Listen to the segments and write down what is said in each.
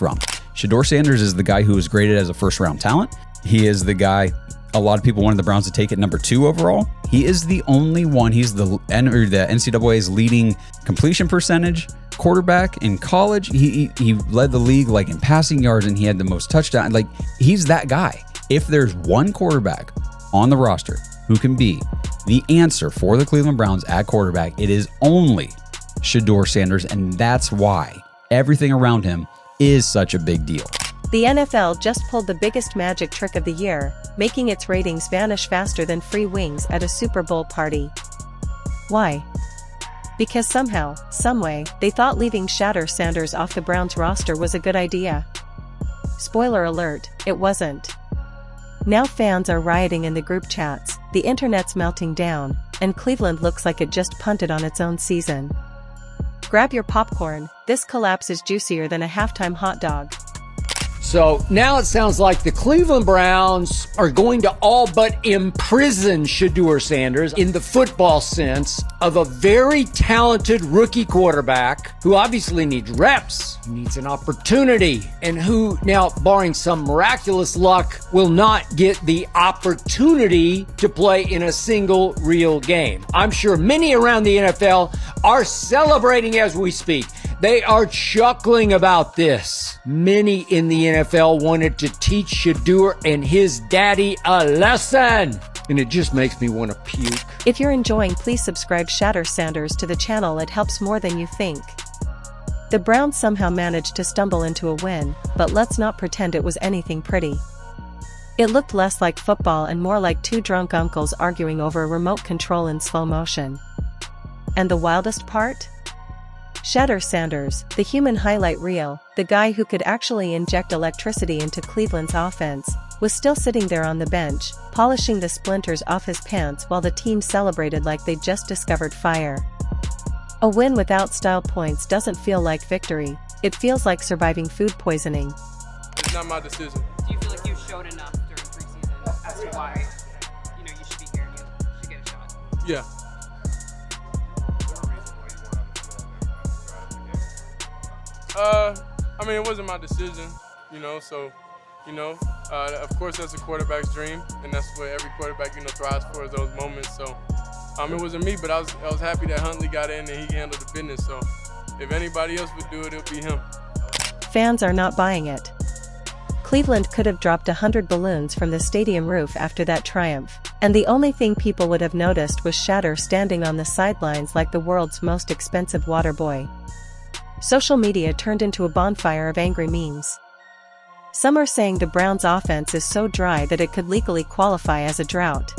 from. Shedeur Sanders is the guy who was graded as a first-round talent. He is the guy a lot of people wanted the Browns to take at number 2 overall. He is the only one. He's the NCAA's leading completion percentage quarterback in college. He led the league like in passing yards, and he had the most touchdowns. Like, he's that guy. If there's one quarterback on the roster who can be the answer for the Cleveland Browns at quarterback, it is only Shedeur Sanders, and that's why everything around him is such a big deal. The NFL just pulled the biggest magic trick of the year, making its ratings vanish faster than free wings at a Super Bowl party. Why? Because somehow, someway, they thought leaving Shedeur Sanders off the Browns roster was a good idea. Spoiler alert, it wasn't. Now fans are rioting in the group chats, the internet's melting down, and Cleveland looks like it just punted on its own season. Grab your popcorn, this collapse is juicier than a halftime hot dog. So now it sounds like the Cleveland Browns are going to all but imprison Shedeur Sanders in the football sense of a very talented rookie quarterback who obviously needs reps, needs an opportunity, and who now, barring some miraculous luck, will not get the opportunity to play in a single real game. I'm sure many around the NFL are celebrating as we speak. They are chuckling about this. Many in the NFL wanted to teach Shedeur and his daddy a lesson. And it just makes me want to puke. If you're enjoying, please subscribe Shedeur Sanders to the channel. It helps more than you think. The Browns somehow managed to stumble into a win, but let's not pretend it was anything pretty. It looked less like football and more like two drunk uncles arguing over a remote control in slow motion. And the wildest part? Shedeur Sanders, the human highlight reel, the guy who could actually inject electricity into Cleveland's offense, was still sitting there on the bench, polishing the splinters off his pants while the team celebrated like they just discovered fire. A win without style points doesn't feel like victory, it feels like surviving food poisoning. It's not my decision. Do you feel like you showed enough during preseason as to why, you should be here and you should get a shot? Yeah. It wasn't my decision, so, of course that's a quarterback's dream, and that's what every quarterback, thrives for, is those moments. So, it wasn't me, but I was happy that Huntley got in and he handled the business. So, if anybody else would do it, it would be him. Fans are not buying it. Cleveland could have dropped 100 balloons from the stadium roof after that triumph, and the only thing people would have noticed was Shedeur standing on the sidelines like the world's most expensive water boy. Social media turned into a bonfire of angry memes. Some are saying the Browns' offense is so dry that it could legally qualify as a drought.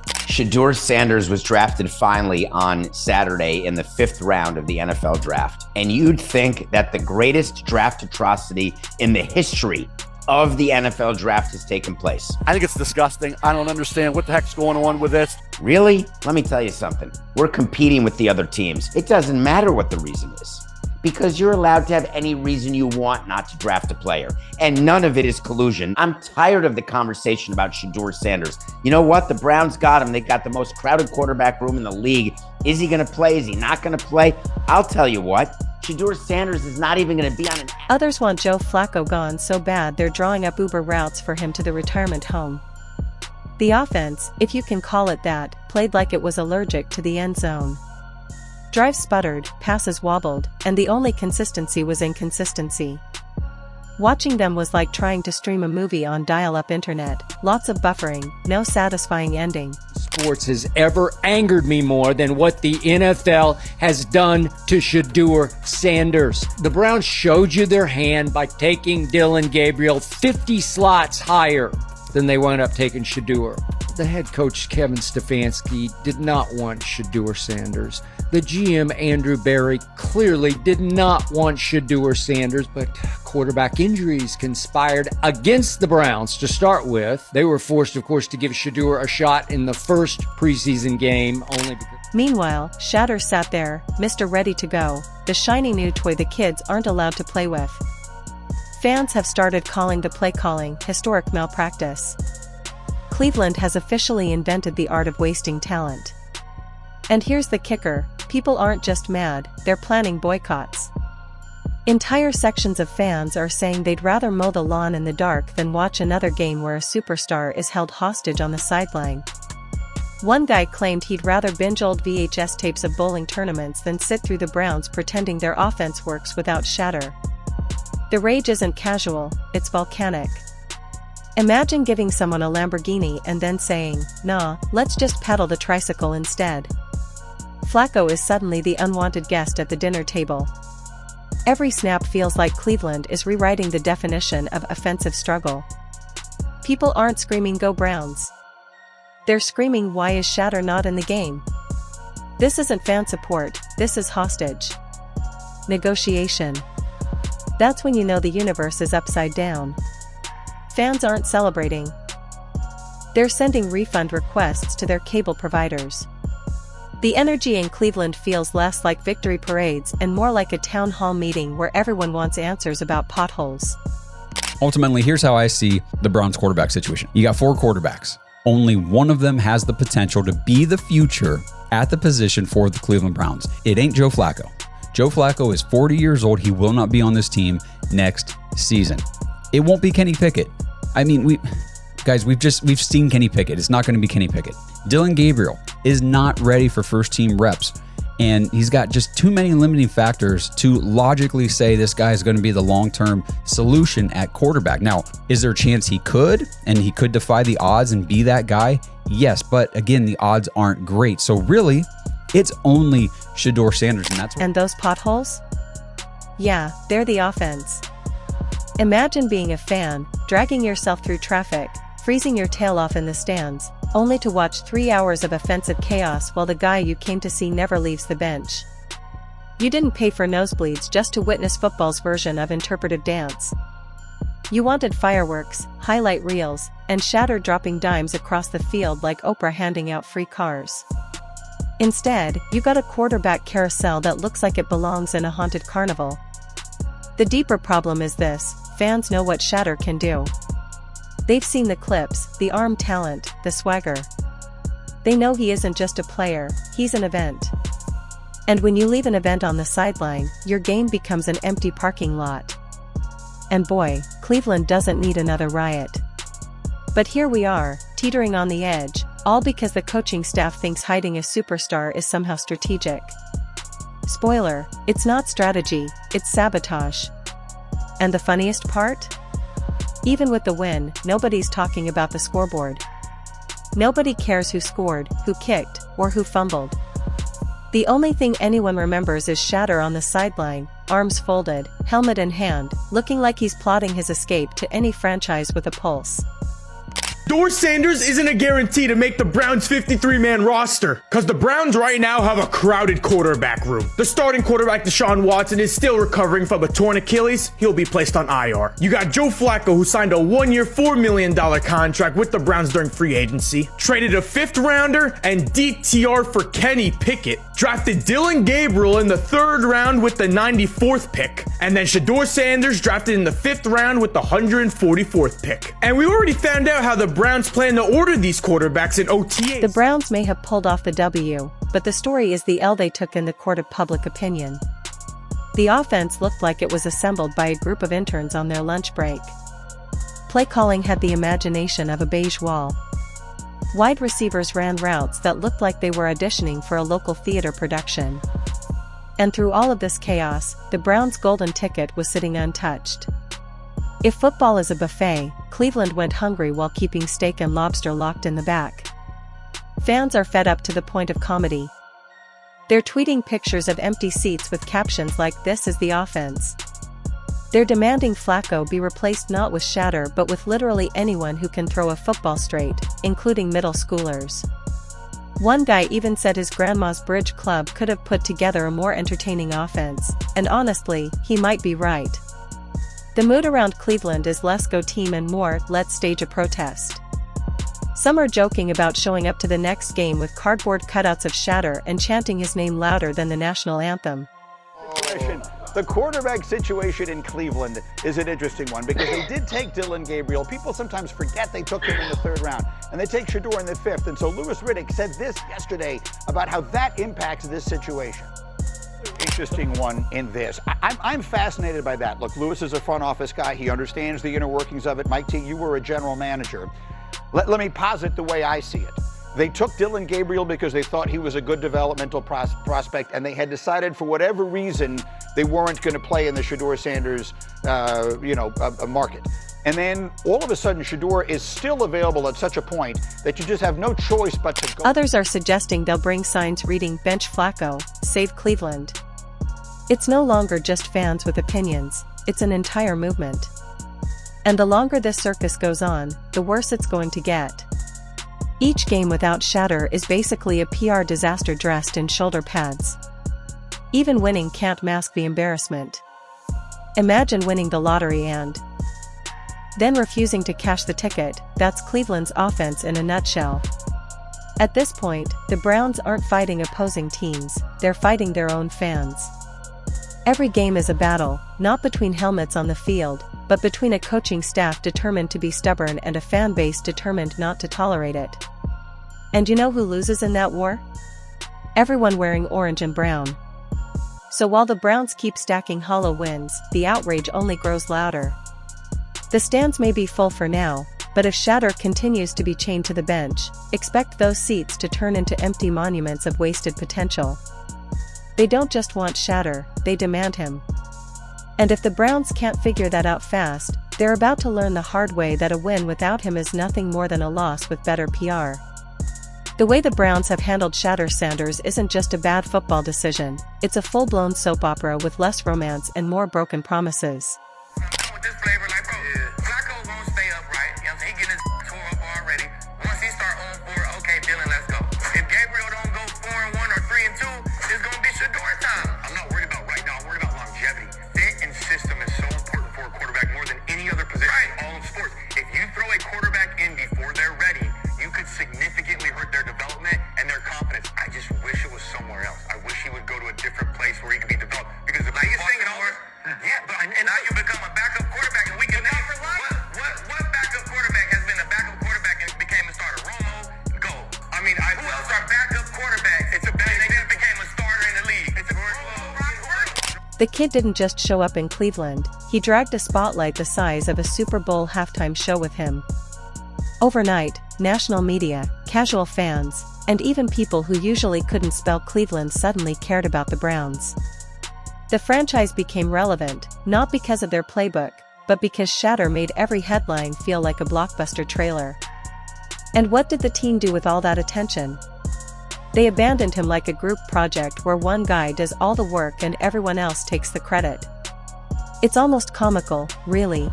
Shedeur Sanders was drafted finally on Saturday in the 5th round of the NFL draft. And you'd think that the greatest draft atrocity in the history of the NFL draft has taken place. I think it's disgusting. I don't understand what the heck's going on with this. Really? Let me tell you something. We're competing with the other teams. It doesn't matter what the reason is, because you're allowed to have any reason you want not to draft a player, and none of it is collusion. I'm tired of the conversation about Shedeur Sanders. You know what? The Browns got him. They got the most crowded quarterback room in the league. Is he going to play? Is he not going to play? I'll tell you what. Shedeur Sanders is not even going to be on an... Others want Joe Flacco gone so bad they're drawing up Uber routes for him to the retirement home. The offense, if you can call it that, played like it was allergic to the end zone. Drives sputtered, passes wobbled, and the only consistency was inconsistency. Watching them was like trying to stream a movie on dial-up internet, lots of buffering, no satisfying ending. Sports has ever angered me more than what the NFL has done to Shedeur Sanders. The Browns showed you their hand by taking Dillon Gabriel 50 slots higher than they wound up taking Shedeur. The head coach, Kevin Stefanski, did not want Shedeur Sanders. The GM, Andrew Berry, clearly did not want Shedeur Sanders, but quarterback injuries conspired against the Browns to start with. They were forced, of course, to give Shedeur a shot in the first preseason game, only because... Meanwhile, Shedeur sat there, Mr. Ready to Go, the shiny new toy the kids aren't allowed to play with. Fans have started calling the play calling historic malpractice. Cleveland has officially invented the art of wasting talent. And here's the kicker, people aren't just mad, they're planning boycotts. Entire sections of fans are saying they'd rather mow the lawn in the dark than watch another game where a superstar is held hostage on the sideline. One guy claimed he'd rather binge old VHS tapes of bowling tournaments than sit through the Browns pretending their offense works without Shedeur. The rage isn't casual, it's volcanic. Imagine giving someone a Lamborghini and then saying, "Nah, let's just pedal the tricycle instead." Flacco is suddenly the unwanted guest at the dinner table. Every snap feels like Cleveland is rewriting the definition of offensive struggle. People aren't screaming "Go Browns." They're screaming "Why is Shedeur not in the game?" This isn't fan support, this is hostage negotiation. That's when you know the universe is upside down. Fans aren't celebrating. They're sending refund requests to their cable providers. The energy in Cleveland feels less like victory parades and more like a town hall meeting where everyone wants answers about potholes. Ultimately, here's how I see the Browns quarterback situation. You got 4 quarterbacks. Only one of them has the potential to be the future at the position for the Cleveland Browns. It ain't Joe Flacco. Joe Flacco is 40 years old. He will not be on this team next season. It won't be Kenny Pickett. I mean, we've seen Kenny Pickett. It's not going to be Kenny Pickett. Dylan Gabriel is not ready for first team reps. And he's got just too many limiting factors to logically say this guy is going to be the long-term solution at quarterback. Now, is there a chance he could, and he could defy the odds and be that guy? Yes, but again, the odds aren't great. So really, it's only Shedeur Sanders, and that's what— And those potholes? Yeah, they're the offense. Imagine being a fan, dragging yourself through traffic, freezing your tail off in the stands, only to watch 3 hours of offensive chaos while the guy you came to see never leaves the bench. You didn't pay for nosebleeds just to witness football's version of interpretive dance. You wanted fireworks, highlight reels, and Shedeur dropping dimes across the field like Oprah handing out free cars. Instead, you got a quarterback carousel that looks like it belongs in a haunted carnival. The deeper problem is this: fans know what Shedeur can do. They've seen the clips, the arm talent, the swagger. They know he isn't just a player, he's an event. And when you leave an event on the sideline, your game becomes an empty parking lot. And boy, Cleveland doesn't need another riot. But here we are, teetering on the edge, all because the coaching staff thinks hiding a superstar is somehow strategic. Spoiler, it's not strategy, it's sabotage. And the funniest part? Even with the win, nobody's talking about the scoreboard. Nobody cares who scored, who kicked, or who fumbled. The only thing anyone remembers is Shedeur on the sideline, arms folded, helmet in hand, looking like he's plotting his escape to any franchise with a pulse. Shedeur Sanders isn't a guarantee to make the Browns' 53-man roster, because the Browns right now have a crowded quarterback room. The starting quarterback, Deshaun Watson, is still recovering from a torn Achilles. He'll be placed on IR. You got Joe Flacco, who signed a 1-year, $4 million contract with the Browns during free agency, traded a 5th-rounder and DTR for Kenny Pickett, drafted Dylan Gabriel in the 3rd round with the 94th pick, and then Shedeur Sanders drafted in the 5th round with the 144th pick. And we already found out how the Browns plan to order these quarterbacks in OTAs. The Browns may have pulled off the W, but the story is the L they took in the court of public opinion. The offense looked like it was assembled by a group of interns on their lunch break. Play calling had the imagination of a beige wall. Wide receivers ran routes that looked like they were auditioning for a local theater production. And through all of this chaos, the Browns' golden ticket was sitting untouched. If football is a buffet, Cleveland went hungry while keeping steak and lobster locked in the back. Fans are fed up to the point of comedy. They're tweeting pictures of empty seats with captions like "This is the offense." They're demanding Flacco be replaced not with Shedeur but with literally anyone who can throw a football straight, including middle schoolers. One guy even said his grandma's bridge club could have put together a more entertaining offense, and honestly, he might be right. The mood around Cleveland is "Let's go team" and more "Let's stage a protest." Some are joking about showing up to the next game with cardboard cutouts of Shedeur and chanting his name louder than the national anthem. The quarterback situation in Cleveland is an interesting one because they did take Dylan Gabriel. People sometimes forget they took him in the 3rd round, and they take Shedeur in the 5th. And so Louis Riddick said this yesterday about how that impacts this situation. interesting one in this. I'm fascinated by that. Look, Lewis is a front office guy. He understands the inner workings of it. Mike T, you were a general manager. Let me posit the way I see it. They took Dillon Gabriel because they thought he was a good developmental prospect, and they had decided for whatever reason they weren't going to play in the Shedeur Sanders, market. And then all of a sudden, Shedeur is still available at such a point that you just have no choice but to go. Others are suggesting they'll bring signs reading "Bench Flacco, Save Cleveland." It's no longer just fans with opinions, it's an entire movement. And the longer this circus goes on, the worse it's going to get. Each game without Shedeur is basically a PR disaster dressed in shoulder pads. Even winning can't mask the embarrassment. Imagine winning the lottery and then refusing to cash the ticket. That's Cleveland's offense in a nutshell. At this point, the Browns aren't fighting opposing teams, they're fighting their own fans. Every game is a battle, not between helmets on the field, but between a coaching staff determined to be stubborn and a fan base determined not to tolerate it. And you know who loses in that war? Everyone wearing orange and brown. So while the Browns keep stacking hollow wins, the outrage only grows louder. The stands may be full for now, but if Shedeur continues to be chained to the bench, expect those seats to turn into empty monuments of wasted potential. They don't just want Shedeur, they demand him. And if the Browns can't figure that out fast, they're about to learn the hard way that a win without him is nothing more than a loss with better PR. The way the Browns have handled Shedeur Sanders isn't just a bad football decision, it's a full-blown soap opera with less romance and more broken promises. The kid didn't just show up in Cleveland, he dragged a spotlight the size of a Super Bowl halftime show with him. Overnight, national media, casual fans, and even people who usually couldn't spell Cleveland suddenly cared about the Browns. The franchise became relevant, not because of their playbook, but because Shedeur made every headline feel like a blockbuster trailer. And what did the team do with all that attention? They abandoned him like a group project where one guy does all the work and everyone else takes the credit. It's almost comical, really.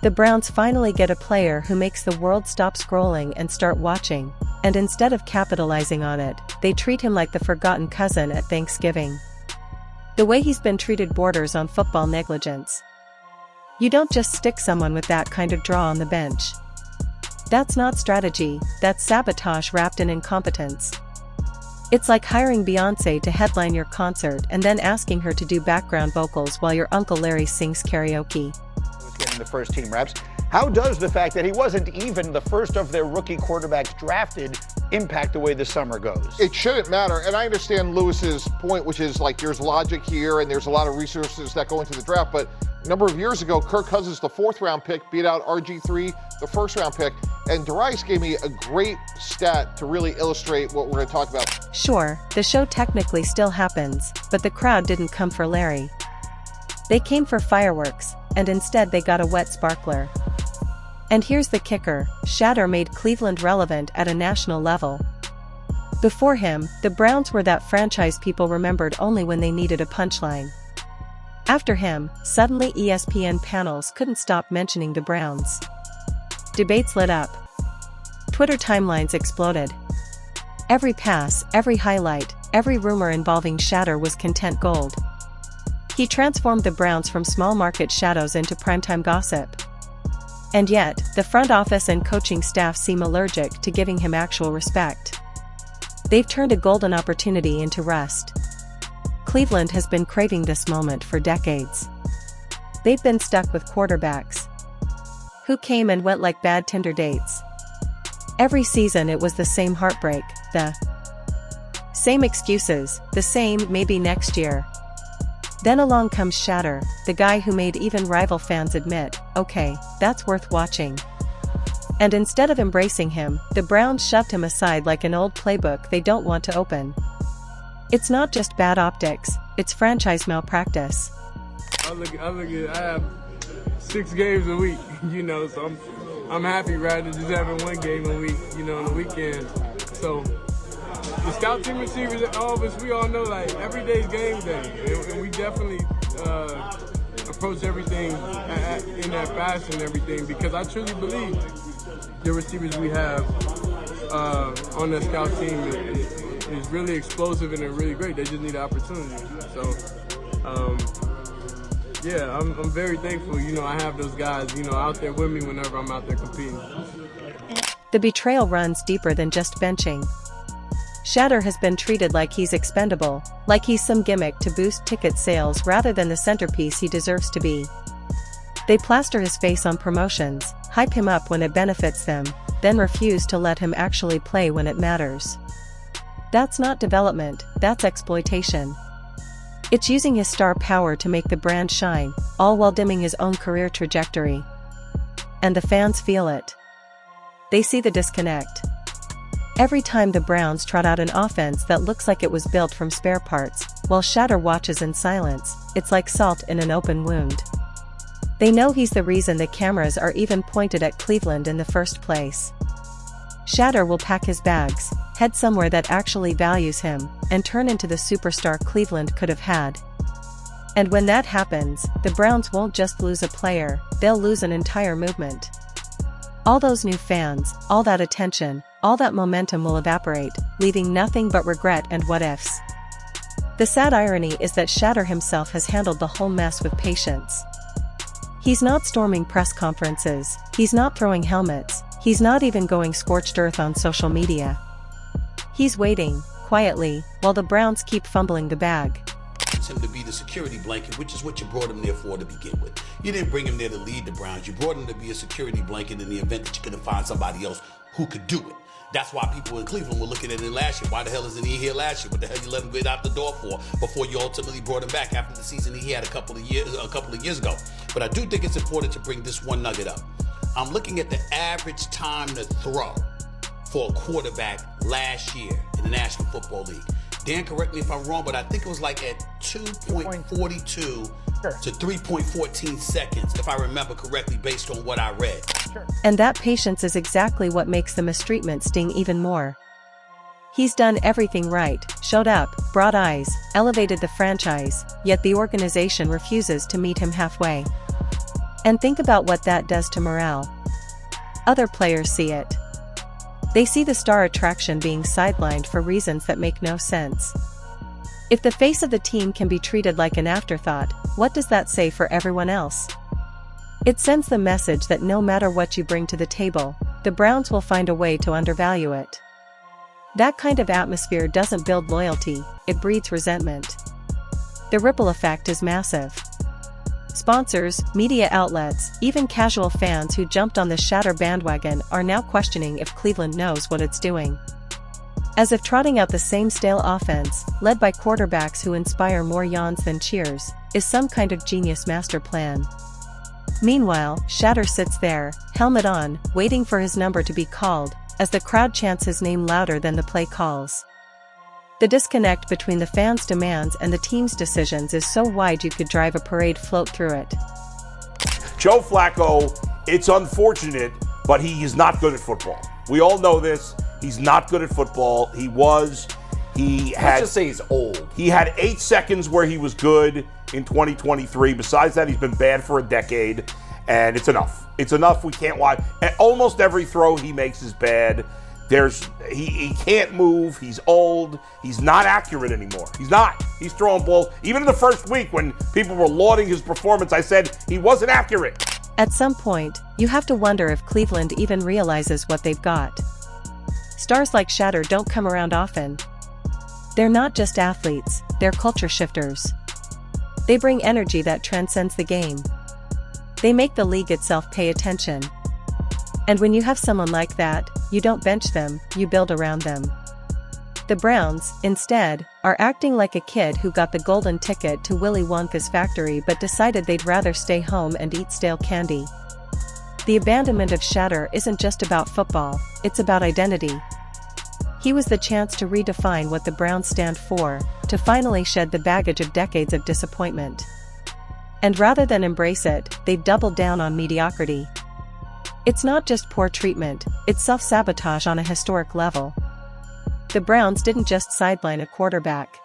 The Browns finally get a player who makes the world stop scrolling and start watching, and instead of capitalizing on it, they treat him like the forgotten cousin at Thanksgiving. The way he's been treated borders on football negligence. You don't just stick someone with that kind of draw on the bench. That's not strategy, that's sabotage wrapped in incompetence. It's like hiring Beyoncé to headline your concert and then asking her to do background vocals while your Uncle Larry sings karaoke. Getting the first team reps. How does the fact that he wasn't even the first of their rookie quarterbacks drafted impact the way the summer goes? It shouldn't matter, and I understand Lewis's point, which is like there's logic here and there's a lot of resources that go into the draft, but a number of years ago, Kirk Cousins, the 4th round pick, beat out RG3, the 1st round pick, and Darius gave me a great stat to really illustrate what we're going to talk about. Sure, the show technically still happens, but the crowd didn't come for Larry. They came for fireworks, and instead they got a wet sparkler. And here's the kicker, Shedeur made Cleveland relevant at a national level. Before him, the Browns were that franchise people remembered only when they needed a punchline. After him, suddenly ESPN panels couldn't stop mentioning the Browns. Debates lit up. Twitter timelines exploded. Every pass, every highlight, every rumor involving Shedeur was content gold. He transformed the Browns from small market shadows into primetime gossip. And yet, the front office and coaching staff seem allergic to giving him actual respect. They've turned a golden opportunity into rust. Cleveland has been craving this moment for decades. They've been stuck with quarterbacks who came and went like bad Tinder dates. Every season it was the same heartbreak, the Same excuses, the same maybe next year. Then along comes Shedeur, the guy who made even rival fans admit, okay, that's worth watching. And instead of embracing him, the Browns shoved him aside like an old playbook they don't want to open. It's not just bad optics, it's franchise malpractice. I have 6 games a week, so I'm happy rather than just having 1 game a week, on the weekend. So the scout team receivers, all of us, we all know like every day's game day, and we definitely approach everything in that fashion and everything, because I truly believe the receivers we have on the scout team is really explosive and they're really great. They just need an opportunity. So, yeah, I'm very thankful. I have those guys, out there with me whenever I'm out there competing. The betrayal runs deeper than just benching. Shedeur has been treated like he's expendable, like he's some gimmick to boost ticket sales rather than the centerpiece he deserves to be. They plaster his face on promotions, hype him up when it benefits them, then refuse to let him actually play when it matters. That's not development, that's exploitation. It's using his star power to make the brand shine, all while dimming his own career trajectory. And the fans feel it. They see the disconnect. Every time the Browns trot out an offense that looks like it was built from spare parts, while Shedeur watches in silence, it's like salt in an open wound. They know he's the reason the cameras are even pointed at Cleveland in the first place. Shedeur will pack his bags, head somewhere that actually values him, and turn into the superstar Cleveland could have had. And when that happens, the Browns won't just lose a player, they'll lose an entire movement. All those new fans, all that attention, all that momentum will evaporate, leaving nothing but regret and what-ifs. The sad irony is that Shedeur himself has handled the whole mess with patience. He's not storming press conferences, he's not throwing helmets, he's not even going scorched earth on social media. He's waiting, quietly, while the Browns keep fumbling the bag. Him to be the security blanket, which is what you brought him there for to begin with. You didn't bring him there to lead the Browns. You brought him to be a security blanket in the event that you couldn't find somebody else who could do it. That's why people in Cleveland were looking at it last year. Why the hell isn't he here last year? What the hell you let him get out the door for before you ultimately brought him back after the season he had a couple of years ago? But I do think it's important to bring this one nugget up. I'm looking at the average time to throw for a quarterback last year in the National Football League. Dan, correct me if I'm wrong, but I think it was like at 2.42 to 3.14 seconds, if I remember correctly, based on what I read. And that patience is exactly what makes the mistreatment sting even more. He's done everything right, showed up, brought eyes, elevated the franchise, yet the organization refuses to meet him halfway. And think about what that does to morale. Other players see it. They see the star attraction being sidelined for reasons that make no sense. If the face of the team can be treated like an afterthought, what does that say for everyone else? It sends the message that no matter what you bring to the table, the Browns will find a way to undervalue it. That kind of atmosphere doesn't build loyalty, it breeds resentment. The ripple effect is massive. Sponsors, media outlets, even casual fans who jumped on the Shedeur bandwagon are now questioning if Cleveland knows what it's doing. As if trotting out the same stale offense, led by quarterbacks who inspire more yawns than cheers, is some kind of genius master plan. Meanwhile, Shedeur sits there, helmet on, waiting for his number to be called, as the crowd chants his name louder than the play calls. The disconnect between the fans' demands and the team's decisions is so wide you could drive a parade float through it. Joe Flacco, it's unfortunate, but he is not good at football. We all know this. He's not good at football. Let's just say he's old. He had 8 seconds where he was good in 2023. Besides that, he's been bad for a decade, and it's enough. It's enough. We can't watch. And almost every throw he makes is bad. He can't move. He's old. He's not accurate anymore. He's not. He's throwing balls. Even in the first week when people were lauding his performance, I said he wasn't accurate. At some point, you have to wonder if Cleveland even realizes what they've got. Stars like Shedeur don't come around often. They're not just athletes, they're culture shifters. They bring energy that transcends the game. They make the league itself pay attention. And when you have someone like that, you don't bench them, you build around them. The Browns, instead, are acting like a kid who got the golden ticket to Willy Wonka's factory but decided they'd rather stay home and eat stale candy. The abandonment of Shedeur isn't just about football, it's about identity. He was the chance to redefine what the Browns stand for, to finally shed the baggage of decades of disappointment. And rather than embrace it, they've doubled down on mediocrity. It's not just poor treatment, it's self-sabotage on a historic level. The Browns didn't just sideline a quarterback.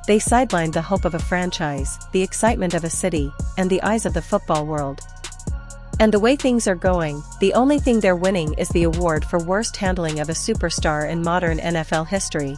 They sidelined the hope of a franchise, the excitement of a city, and the eyes of the football world. And the way things are going, the only thing they're winning is the award for worst handling of a superstar in modern NFL history.